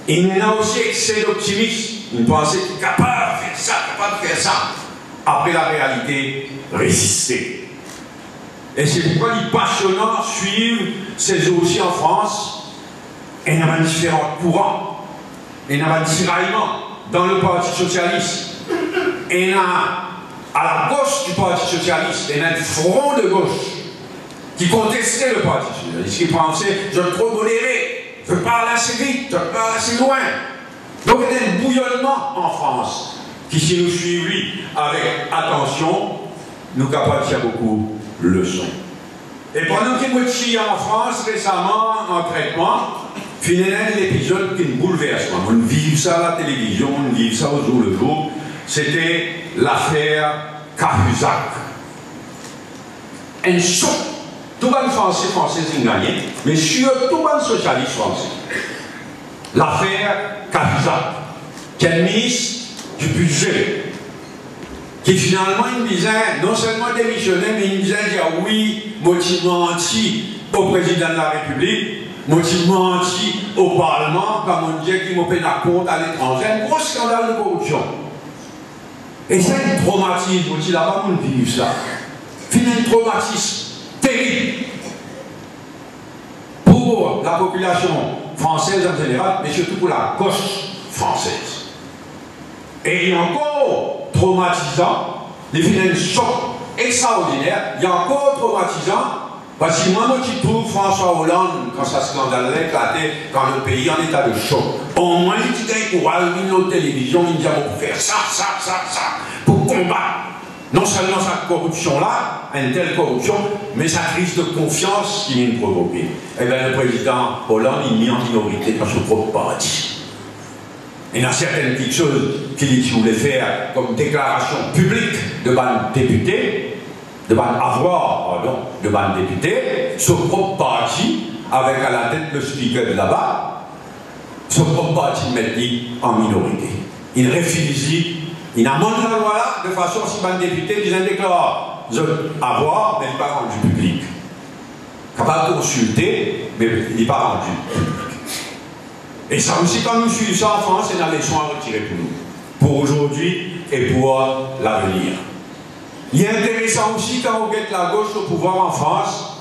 Il y en a aussi excès d'optimisme. Une pensée qui est capable de faire ça, capable de faire ça. Après la réalité, résister. Et c'est pourquoi il est passionnant de suivre ces aussi en France. Et il y a différents courants. Il y a des tiraillements dans le Parti socialiste. Et il y a à la gauche du Parti socialiste, il y a un front de gauche qui contestait le Parti socialiste, qui pensait je suis trop modéré, je parle assez vite, je parle assez loin. Donc il y a un bouillonnement en France qui, si nous suivons avec attention, nous capables de faire beaucoup de leçons. Et pendant que nous sommes en France récemment en traitement, finalement l'épisode qui nous bouleverse. On vit ça à la télévision, on vit ça au jour le jour. C'était l'affaire Cahuzac. Un choc. Tout le monde français ont gagné, mais surtout tout le monde socialiste français. L'affaire Cahuzac, qui est ministre du budget, qui finalement il disait, non seulement démissionner, mais il disait dire oui, motif menti au président de la République, motif menti au Parlement, comme on dit qu'il m'a payé la compte à l'étranger, un gros scandale de corruption. Et c'est un traumatisme, on dit là-bas, on vit ça. Finalement, un traumatisme terrible pour la population française en général, mais surtout pour la gauche française. Et il est encore traumatisant, il fait un choc extraordinaire, il est encore traumatisant, parce que moi, je trouve François Hollande, quand ça scandale éclaté, quand le pays en état de choc, au moins il dit qu'il y a une télévision, il dit pour faire ça, pour combattre non seulement cette corruption-là, une telle corruption, mais sa crise de confiance qui vient de provoquer. Eh bien, le président Hollande, il est mis en minorité dans son propre parti. Il y a certaines petites choses qu'il voulait faire comme déclaration publique de ban député, de ban avoir, pardon, de ban député, son propre parti, avec à la tête le speaker de là-bas, son propre parti met en minorité. Il refuse, il amende la loi là, de façon si ban député, il déclare avoir, mais il n'est pas rendu public. Capable de consulter, mais il n'est pas rendu public. Et ça aussi, quand nous suivons ça en France, c'est une leçon à retirer pour nous, pour aujourd'hui et pour l'avenir. Il est intéressant aussi quand on guette la gauche au pouvoir en France,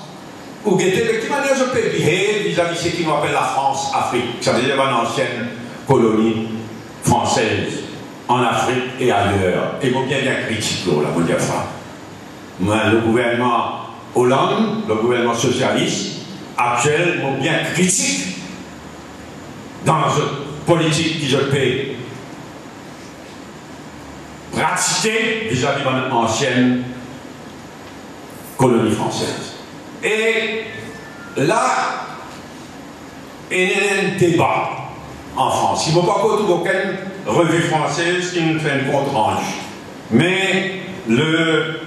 ou guetter de quelle manière je peux vivre vis-à-vis de ce qui nous appelle la France-Afrique, ça veut dire une ancienne colonie française en Afrique et ailleurs. Et bon, bien critique là, vous dire ça. Le gouvernement Hollande, le gouvernement socialiste actuel, bon, bien critique dans la politique qui je peux pratiquer vis-à-vis de notre ancienne colonie française. Et là, il y a un débat en France. Il ne faut pas qu'on trouve aucune revue française qui nous fait un compte rendu. Mais le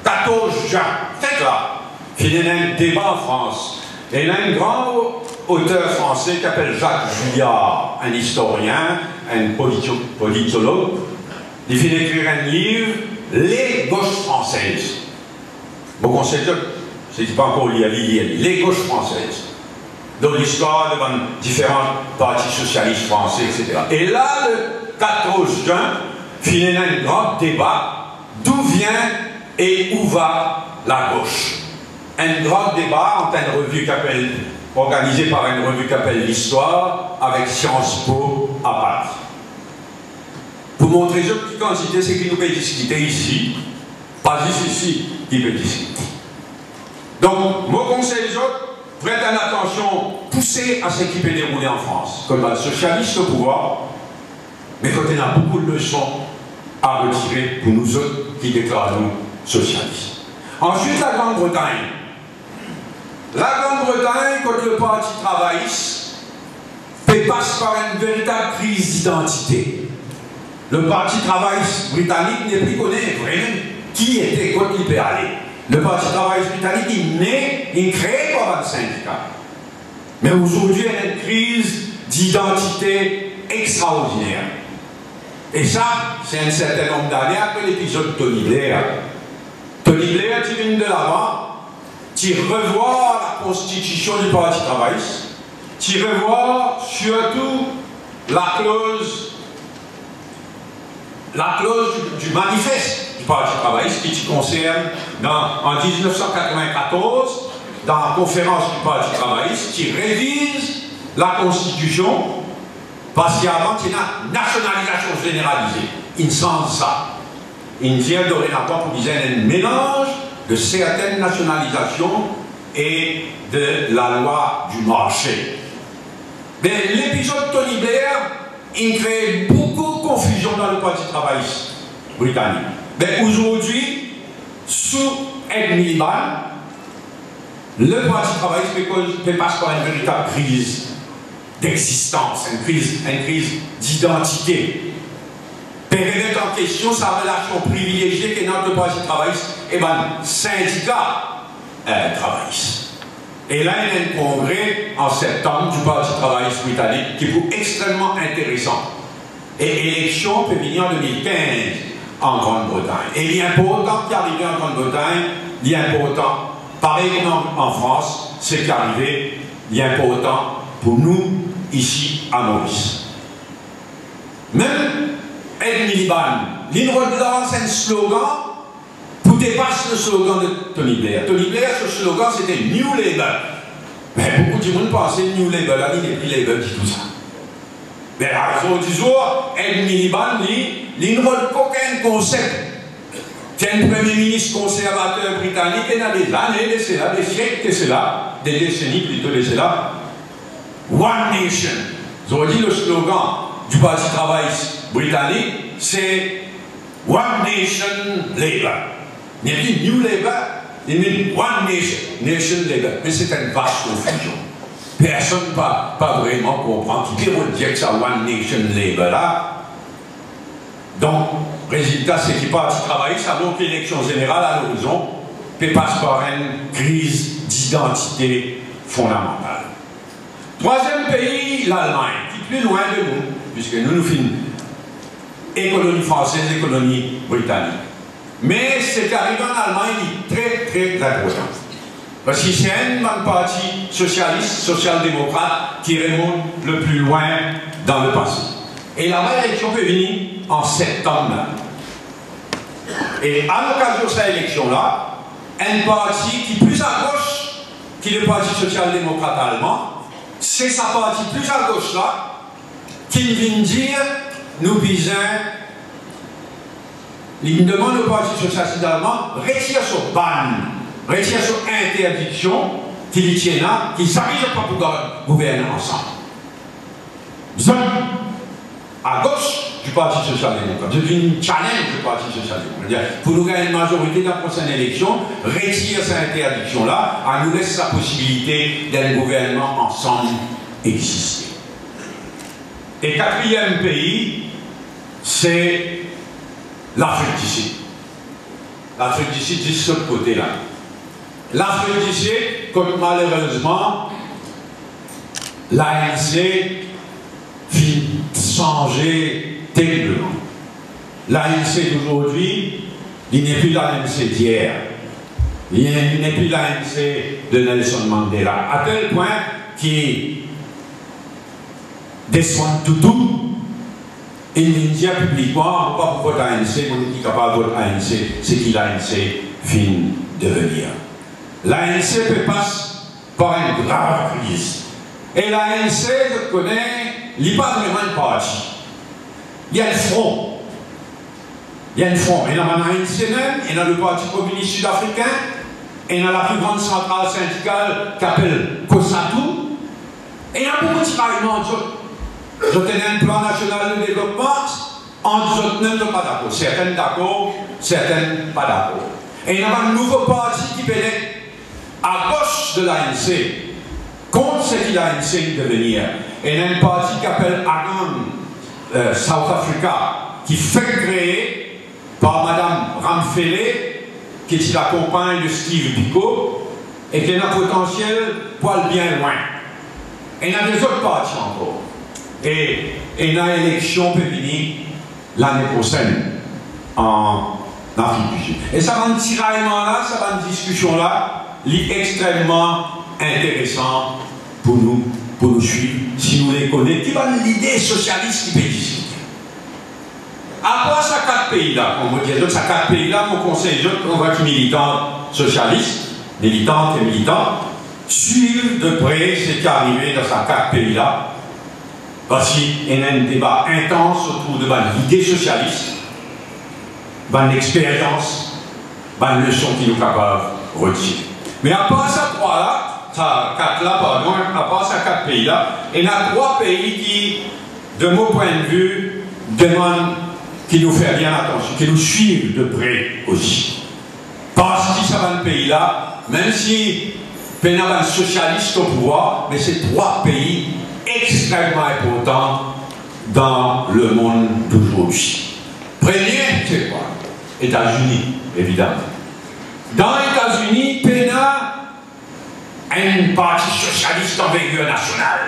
14 juin, c'est là, il y a un débat en France. Et il y a un grand auteur français qui s'appelle Jacques Julliard, un historien, un politologue. Il vient d'écrire un livre, Les gauches françaises. Bon conseil, je ne sais pas encore lire, Les gauches françaises. Dans l'histoire de différents partis socialistes français, etc. Et là, le 14 juin, il y a un grand débat d'où vient et où va la gauche. Un grand débat entre une revue organisée par une revue qui s'appelle l'Histoire avec Sciences Po à Paris. Pour montrer une petite quantité, c'est qu'il nous peut discuter ici, pas juste ici, qu'il peut discuter. Donc, mon conseil aux autres, prêtez une attention poussée à ce qui peut dérouler en France. Comme le socialiste au pouvoir, mais quand il y a beaucoup de leçons à retirer pour nous autres qui déclarons socialistes. Ensuite, la Grande-Bretagne. La Grande-Bretagne, quand le Parti travailliste, passe par une véritable crise d'identité. Le Parti travailliste britannique n'est plus connu vraiment qui était, quand il peut aller. Le Parti travailliste britannique, il naît, il crée par un syndicat. Mais aujourd'hui, il y a une crise d'identité extraordinaire. Et ça, c'est un certain nombre d'années après l'épisode de Tony Blair. Tony Blair, tu viens de l'avant, tu revois la constitution du Parti travailliste, tu revois surtout la clause du manifeste du Parti travailliste qui concerne en 1994, dans la conférence du Parti travailliste, qui révise la Constitution parce qu'avant, il y a une nationalisation généralisée. Il sent ça. Il vient dorénavant pour dire un mélange de certaines nationalisations et de la loi du marché. Mais l'épisode Tony Blair, il crée beaucoup de confusion dans le Parti travailliste britannique. Mais aujourd'hui, sous Ed Miliband, le Parti travailliste passe par une véritable crise d'existence, une crise d'identité. Période en question, sa relation privilégiée que notre Parti travailliste et le syndicat travailliste. Et là, il y a un congrès en septembre du Parti travailliste britannique qui est extrêmement intéressant. Et l'élection peut venir en 2015 en Grande-Bretagne. Et il est important qu'arriver en Grande-Bretagne, il est important, pareil comme en France, c'est qu'arriver, il est important pour nous, ici, à Maurice. Même Ed Miliband, l'Inroad lance un slogan pour dépasser le slogan de Tony Blair. Tony Blair, ce slogan, c'était New Labour. Mais beaucoup de monde pensaient New Labour, là, il n'est plus Labour qui tout ça. Mais à raison du jour, Ed Miliband, l'Inroad aucun concept. C'est un premier ministre conservateur britannique qui a des années, des siècles, des décennies plutôt, One Nation. Ils ont dit le slogan du Parti travailliste britannique, c'est One Nation Labour. Il n'y a plus New Labour, il y a One Nation Labour. Mais c'est une vaste confusion. Personne ne pas vraiment comprendre qui peut dire que c'est One Nation Labour là. Donc, résultat, c'est qu'il Parti travailliste, avant que l'élection générale à l'horizon, passe par une crise d'identité fondamentale. Troisième pays, l'Allemagne, qui est plus loin de nous, puisque nous finissons économie française, économie britannique. Mais ce qui arrive en Allemagne est très, très important. Parce que c'est un parti socialiste, social-démocrate, qui remonte le plus loin dans le passé. Et la élection peut venir en septembre. Et à l'occasion de cette élection-là, un parti qui est plus à gauche que le Parti social-démocrate allemand, c'est sa partie plus à gauche là, qui vient dire, nous visons, il demande au Parti socialiste allemand, retire son ban, retire son interdiction, qu'il tient là, qu'il ne s'arrive pas pour gouverner ensemble. Zone à gauche du Parti social-démocrate, c'est une challenge du Parti social-démocrate. Pour nous gagner une majorité dans la prochaine élection, retire cette interdiction-là, à nous laisser la possibilité d'un gouvernement ensemble exister. Et quatrième pays, c'est l'Afrique du Sud. L'Afrique du Sud, de ce côté-là. L'Afrique du Sud, comme malheureusement, l'ANC vit changer terriblement. L'ANC d'aujourd'hui, il n'est plus l'ANC d'hier. Il n'est plus l'ANC de Nelson Mandela. À tel point qu'il descend tout. Il vient dire publiquement, pas pour votre ANC, on est capable de votre ANC, c'est qui l'ANC finit de devenir. L'ANC peut passer par une grave crise. Et l'ANC, je connais, il n'y a pas vraiment de parti. Il y a le front. Il y a le front. Il y a l'ANC même, il y a le Parti communiste sud-africain, il y a la plus grande centrale syndicale qui s'appelle COSATU, et il y a beaucoup de travaillements. Je tenais un plan national de développement, entre autres, ne sont pas d'accord. Certaines d'accord, certaines pas d'accord. Et il y a un nouveau parti qui peut être à gauche de l'ANC, contre ce qu'il a l'ANC de devenir. Et il y a un parti qui s'appelle AGAN, South Africa, qui fait créer par Mme Ramphele, qui est la compagne de Steve Biko, et qui a un potentiel pour aller bien loin. Et il y a des autres partis encore. Et la élection peut venir l'année prochaine en Afrique du Sud. Et ça va un tiraillement là, ça va une discussion là, extrêmement intéressant pour nous pour nous suivre, si nous les connaissons, qui va l'idée socialiste qui peut ici. À part ces 4 pays-là, on va dire, ces 4 pays-là, mon conseil, on va être militants socialistes, militantes et militants, suivre de près ce qui est arrivé dans ces 4 pays-là, parce qu'il y a un débat intense autour de l'idée socialiste, de l'expérience, de la leçon qui nous capable de retirer. Mais à part ces 3-là, ces 4-là, pardon, à part ces 4 pays-là, il y a 3 pays qui, de mon point de vue, demandent qui nous fait bien attention, qui nous suivent de près aussi. Parce que ça va le pays-là, même si il y a un socialiste au pouvoir, mais c'est 3 pays extrêmement importants dans le monde d'aujourd'hui. Premier, c'est quoi? États-Unis, évidemment. Dans les États-Unis, il y a un parti socialiste en vigueur nationale.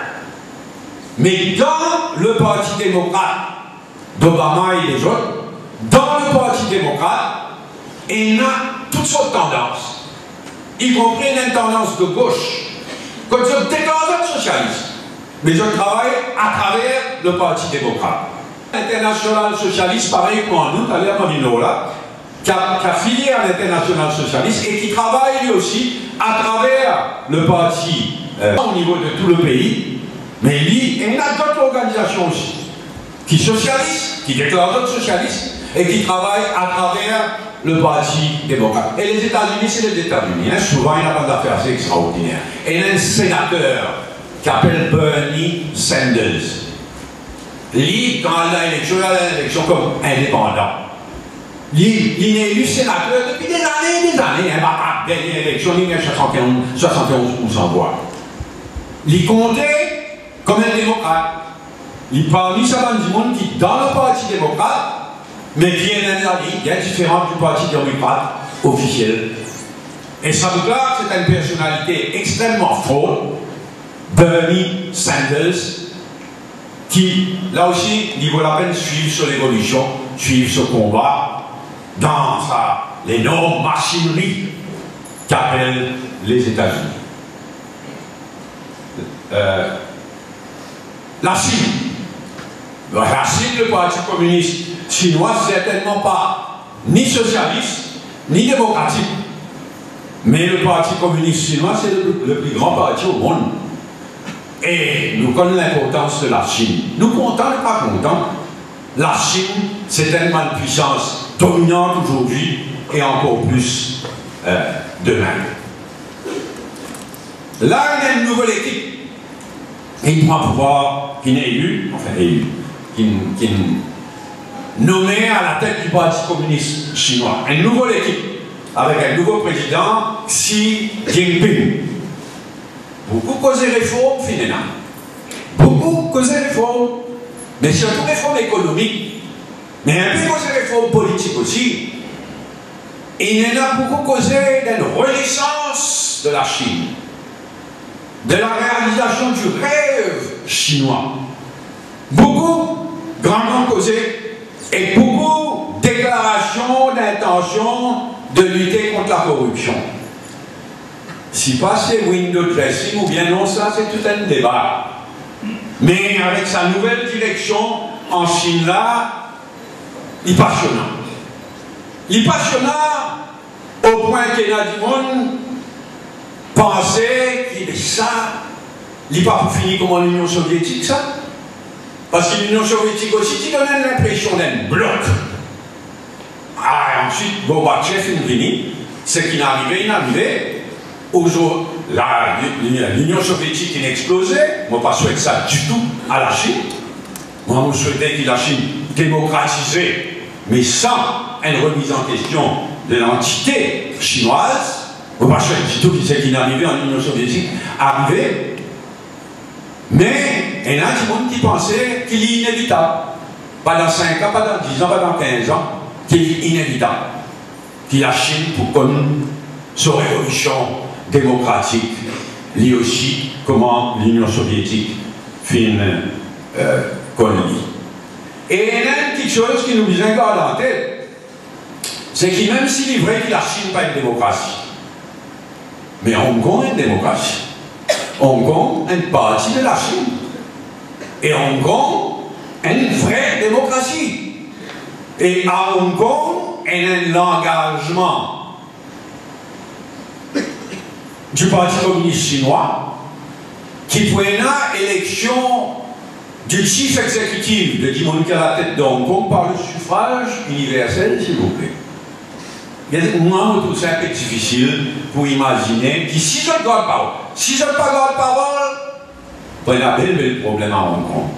Mais dans le Parti démocrate d'Obama et les autres, dans le Parti démocrate, il y a toutes sortes de tendances, y compris une tendance de gauche, comme je déclare socialiste. Mais je travaille à travers le Parti démocrate. L'international socialiste, pareil pour nous, Talia Mavinola, qui a filié à l'international socialiste et qui travaille lui aussi à travers le parti au niveau de tout le pays. Mais lui, il y a d'autres organisations aussi qui socialisent, qui déclarent d'autres socialistes et qui travaillent à travers le Parti démocrate. Et les États-Unis, c'est les États-Unis. Hein. Souvent, il n'y a pas d'affaires, c'est extraordinaire. Et il y a un sénateur qui s'appelle Bernie Sanders. Lui, quand il a l'élection comme indépendant. Il est élu sénateur depuis des années. La dernière élection, il a 71% voix. Il comptait comme un démocrate. Il parmi ça du monde qui, dans le Parti démocrate, mais qui est un ami, qui est différent du Parti démocrate officiel. Et ça veut dire que c'est une personnalité extrêmement forte, Bernie Sanders, qui, là aussi, il vaut la peine de suivre sur l'évolution, suivre ce combat dans l'énorme machinerie qu'appellent les États-Unis. La Chine. La Chine, le Parti communiste chinois, certainement pas ni socialiste, ni démocratique. Mais le Parti communiste chinois, c'est le plus grand parti au monde. Et nous connaissons l'importance de la Chine. Nous contents et pas contents. La Chine, c'est tellement une puissance dominante aujourd'hui et encore plus demain. Là, il y a une nouvelle équipe. Et il prend pouvoir, qui n'est élu, enfin élu, qui est nommé à la tête du Parti communiste chinois. Une nouvelle équipe, avec un nouveau président, Xi Jinping. Beaucoup causé réforme, finalement. Beaucoup causé réforme, mais surtout réforme économique, mais un peu causé réforme politique aussi. Et il y en a beaucoup causé d'une renaissance de la Chine, de la réalisation du rêve chinois. Beaucoup, grandement causé, et beaucoup déclarations d'intention de lutter contre la corruption. Si pas c'est window dressing ou bien non, ça c'est tout un débat. Mais avec sa nouvelle direction en Chine là, il est passionnant. Il est passionnant au point qu'il y a du monde pensait qu'il est ça. Il n'est pas pour finir comme l'Union soviétique, ça. Parce que l'Union soviétique aussi, qui donnait l'impression d'un bloc. Ah, et ensuite, Gorbatchev est venu. Ce qui est arrivé, il est arrivé. Aujourd'hui, l'Union soviétique est explosée. Moi, je ne souhaite ça du tout à la Chine. Moi, je souhaitais que la Chine démocratisée, mais sans une remise en question de l'entité chinoise. Moi, je souhaite du tout ce qui est arrivé en Union soviétique, arrivé. Mais il y a des gens qui pensaient qu'il est inévitable. Pas dans 5 ans, pas dans 10 ans, pas dans 15 ans, qu'il est inévitable. Que la Chine, pour connaître sa révolution démocratique, lui aussi, comment l'Union soviétique fait une colonie. Et il y a une petite chose qui nous vient garder en tête, c'est que même s'il est vrai que la Chine n'est pas une démocratie, mais Hong Kong est une démocratie. Hong Kong est une partie de la Chine. Et Hong Kong est une vraie démocratie. Et à Hong Kong, il y a un engagement du Parti communiste chinois qui prenne l'élection du chief exécutif de qui monte à la tête de Hong Kong par le suffrage universel, s'il vous plaît. Moi, je trouve ça un peu difficile pour imaginer que si je ne garde parole, si je ne garde parole, il y a un bel problème à Hong Kong.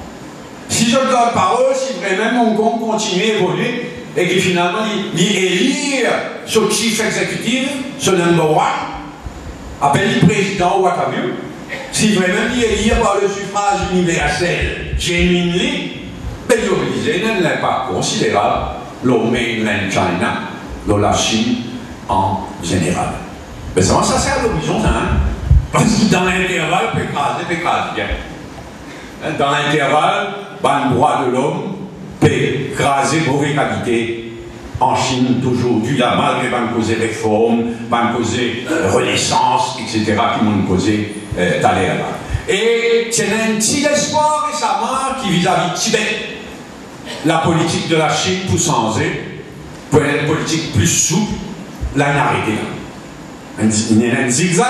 Si je ne garde parole, si vraiment Hong Kong continue à évoluer et que finalement il élire ce chief exécutif, ce number one, appelle le président ou what have you, si vraiment il élire par le suffrage universel, genuinely, ben il y a un impact considérable le mainland China, dans la Chine en général. Mais ça sert à l'horizon, hein? Parce que dans l'intervalle, peut écraser bien. Dans l'intervalle, le droit de l'homme peut écraser mauvaise qualité en Chine d'aujourd'hui, malgré pas causer réforme, pas causer renaissance, etc., qui m'ont causé d'aller là. Et c'est un petit espoir récemment qui vis-à-vis de Tibet, la politique de la Chine pour changer, pour être une politique plus souple, là, il a arrêté là. Il y a un zigzag,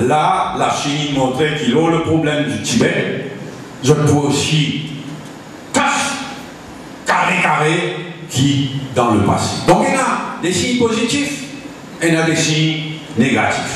là, la Chine montrait qu'il a le problème du Tibet, je peux aussi carré qui dans le passé. Donc il y a des signes positifs et il y a des signes négatifs.